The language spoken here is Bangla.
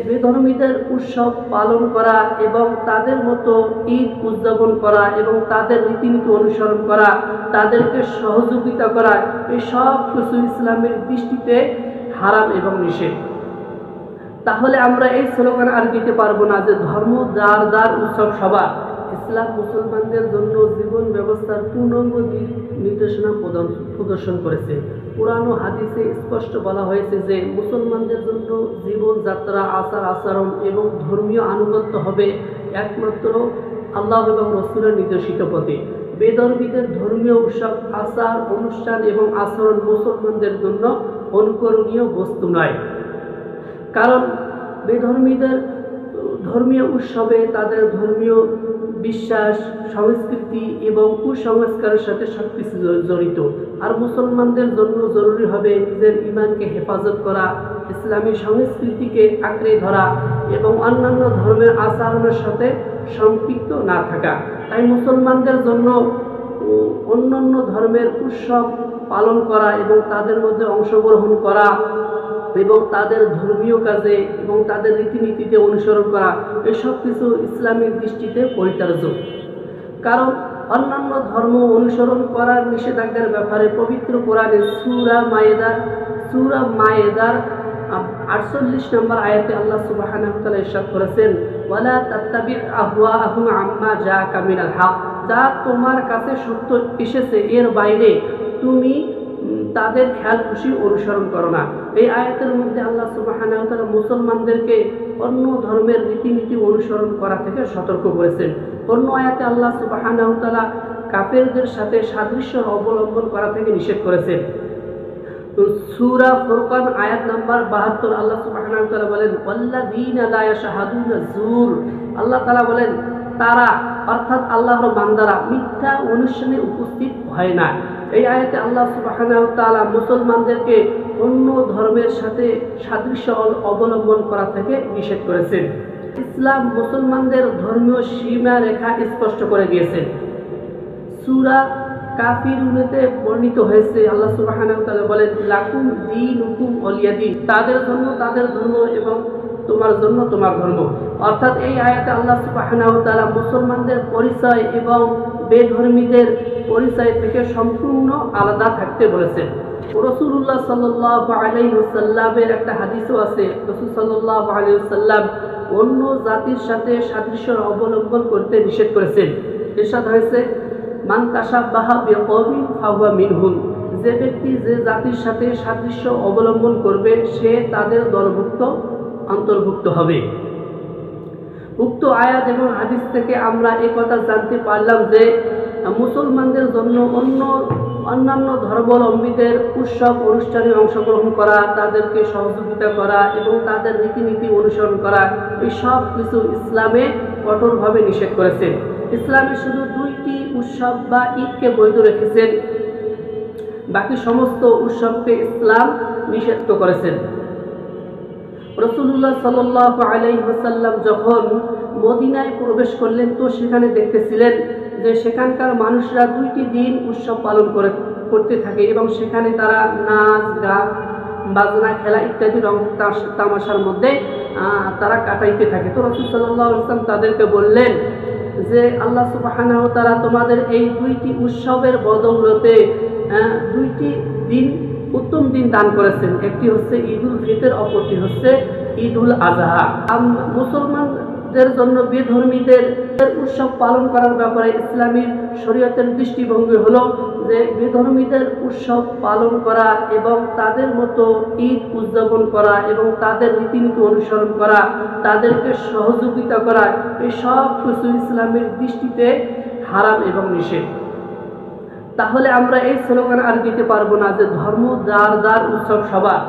বেধর্মীদের উৎসব পালন করা এবং তাদের মতো ঈদ উদযাপন করা এবং তাদের রীতিনীতি অনুসরণ করা, তাদেরকে সহযোগিতা করা, এই সব কিছু ইসলামের দৃষ্টিতে হারাম এবং নিষেধ। তাহলে আমরা এই স্লোগান আর দিতে পারবো না যে ধর্ম যার যার, উৎসব সবার। ইসলাম মুসলমানদের জন্য জীবন ব্যবস্থার পূর্ণাঙ্গ দিক নির্দেশনা প্রদর্শন করেছে। কুরআন ও হাদিসে স্পষ্ট বলা হয়েছে যে মুসলমানদের জন্য জীবনযাত্রা, আচার আচরণ এবং ধর্মীয় আনুগত্য হবে একমাত্র আল্লাহ এবং রাসূলের নির্দেশিত পথে। বেধর্মীদের ধর্মীয় উৎসব, আচার অনুষ্ঠান এবং আচরণ মুসলমানদের জন্য অনুকরণীয় বস্তু নয়। কারণ বেধর্মীদের ধর্মীয় উৎসবে তাদের ধর্মীয় বিশ্বাস, সংস্কৃতি এবং কুসংস্কারের সাথে সবকিছু জড়িত। আর মুসলমানদের জন্য জরুরি হবে নিজের ঈমানকে হেফাজত করা, ইসলামী সংস্কৃতিকে আঁকড়ে ধরা এবং অন্যান্য ধর্মের আচরণের সাথে সম্পৃক্ত না থাকা। তাই মুসলমানদের জন্য অন্যান্য ধর্মের উৎসব পালন করা এবং তাদের মধ্যে অংশগ্রহণ করা এবং তাদের ধর্মীয় কাজে এবং তাদের রীতিনীতিতে অনুসরণ করা, এসব কিছু ইসলামিক দৃষ্টিতে পরিত্যাজ্য। কারণ অন্যান্য ধর্ম অনুসরণ করার নিষেধাজ্ঞার ব্যাপারে পবিত্র কোরআনে সূরা মায়েদার 48 নম্বর আয়াতে আল্লাহ সুবহানাহু ওয়া তাআলা ইরশাদ করেছেন, ওয়ালা তাত্তাবি' আহওয়াআহুম আম্মা জাআকা মিনাল হক, যা তোমার কাছে সত্য এসেছে এর বাইরে তুমি তাদের খেয়াল খুশি অনুসরণ করো না। এই আয়াতের মধ্যে আল্লাহ সুবহানাহু ওয়া তাআলা মুসলমানদেরকে অন্য ধর্মের রীতিনীতি অনুসরণ করা থেকে সতর্ক করেছেন। অন্য আয়াতে আল্লাহ সুবহানাহু ওয়া তাআলা কাফেরদের সাথে সাদৃশ্য অবলম্বন করা থেকে নিষেধ করেছেন। সূরা ফুরকান আয়াত নাম্বার 72 আল্লাহ সুবহানাহু ওয়া তাআলা বলেন, ওয়াল্লাযীনা লা ইয়াশহাদুনা যুর, আল্লাহ তাআলা বলেন তারা অর্থাৎ আল্লাহর বান্দারা মিথ্যা অনুষ্ঠানে উপস্থিত হয় না। এই আয়াতে আল্লাহ সুবহানাহু ওয়া তাআলা মুসলমানদেরকে অন্য ধর্মের সাথে সাদৃশ্য অবলম্বন করা থেকে নিষেধ করেছেন। ইসলাম মুসলমানদের ধর্মীয় সীমা রেখা স্পষ্ট করে দিয়েছেন। সূরা কাফিরুনতে বর্ণিত হয়েছে, আল্লাহ সুবহানাহু ওয়া তাআলা বলেন, লাকুম দীনুকুম ওয়ালিয়া দীন, তাদের জন্য তাদের ধর্ম এবং তোমার জন্য তোমার ধর্ম। অর্থাৎ এই আয়াতে আল্লাহ সুবহানাহু ওয়া তাআলা মুসলমানদের পরিচয় এবং বেধর্মীদের পরিচয় থেকে সম্পূর্ণ আলাদা থাকতে বলেছেন। রাসূলুল্লাহ সাল্লাল্লাহু আলাইহি ওয়াসাল্লামের একটা হাদিসও আছে, রাসূল সাল্লাল্লাহু আলাইহি ওয়াসাল্লাম অন্য জাতির সাথে সাদৃশ্য অবলম্বন করতে নিষেধ করেছেন। ইরশাদ হয়েছে, মান তাশাব্বাহা বিকওমিন ফাহুয়া মিনহুম, যে ব্যক্তি যে জাতির সাথে সাদৃশ্য অবলম্বন করবে সে তাদের দলভুক্ত অন্তর্ভুক্ত হবে। উক্ত আয়াত এবং হাদিস থেকে আমরা এই কথা জানতে পারলাম যে মুসলমানদের জন্য অন্যান্য ধর্মাবলম্বীদের উৎসব অনুষ্ঠানে অংশগ্রহণ করা, তাদেরকে সহযোগিতা করা এবং তাদের রীতিনীতি অনুসরণ করা, এই সব কিছু ইসলামে কঠোরভাবে নিষেধ করেছেন। ইসলামে শুধু 2টি উৎসব বা ঈদকে বৈধ রেখেছেন, বাকি সমস্ত উৎসবকে ইসলাম নিষিদ্ধ করেছেন। রাসূলুল্লাহ সাল্লাল্লাহু আলাইহি ওয়াসাল্লাম যখন মদিনায় প্রবেশ করলেন তো সেখানে দেখতেছিলেন যে সেখানকার মানুষরা 2টি দিন উৎসব পালন করতে থাকে এবং সেখানে তারা নাচ, গান, বাজনা, খেলা ইত্যাদি রং তামাশার মধ্যে তারা কাটাইতে থাকে। তো রাসূল সাল্লাল্লাহু আলাইহি ওয়াসাল্লাম তাদেরকে বললেন যে আল্লাহ সুবহানাহু ওয়া তাআলা তোমাদের এই 2টি উৎসবের বদৌলতে 2টি দিন, উত্তম দিন দান করেছেন। একটি হচ্ছে ঈদুল ফিতর, অপরটি হচ্ছে ঈদুল আযহা। মুসলমানদের জন্য বেধর্মীদের উৎসব পালন করার ব্যাপারে ইসলামী শরীয়তের দৃষ্টিভঙ্গি হলো যে বেধর্মীদের উৎসব পালন করা এবং তাদের মতো ঈদ উদযাপন করা এবং তাদের রীতিনীতি অনুসরণ করা, তাদেরকে সহযোগিতা করা, এই সব কিছু ইসলামের দৃষ্টিতে হারাম এবং নিষেধ। তাহলে আমরা এই স্লোগান আর দিতে পারবো না যে ধর্ম যার যার, উৎসব সবার।